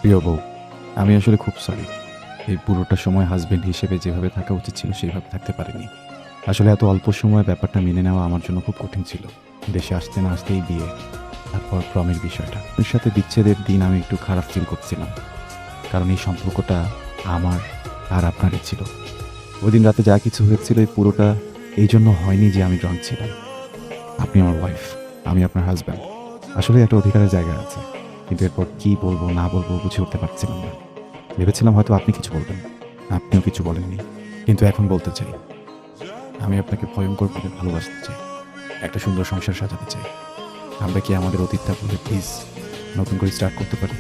প্রিয় বউ, আমি আসলে খুব সরি। এই পুরোটা সময় হাসব্যান্ড হিসেবে যেভাবে থাকা উচিত ছিল সেইভাবে থাকতে পারিনি। আসলে এত অল্প সময়ে ব্যাপারটা মেনে নেওয়া আমার জন্য খুব কঠিন ছিল। দেশে আসতে না আসতেই বিয়ে, তারপর প্রমের বিষয়টা। ওর সাথে বিচ্ছেদের দিন আমি একটু খারাপ ফিল করছিলাম। কারণ এই সম্পর্কটা আমার আর আপনারই ছিল। ওইদিন রাতে যা কিছু হয়েছিল এই পুরোটা এই জন্য হয়নি যে আমি ড্রাঙ্ক ছিলাম। আপনি আমার ওয়াইফ, আমি আপনার হাসব্যান্ড। আসলে একটা অধিকারের জায়গা আছে। কিন্তু এরপর কি বলবো না বলবো বুঝে উঠতে পারছিলাম না। ভেবেছিলাম হয়তো আপনি কিছু বলবেন। আপনিও কিছু বলেননি। কিন্তু এখন বলতে চাই, আমি আপনাকে ভয়ংকরভাবে ভালোবাসতে চাই। একটা সুন্দর সংসার সাজাতে চাই। আমরা কি আমাদের অতীতটা ভুলে প্লিজ নতুন করে স্টার্ট করতে পারি?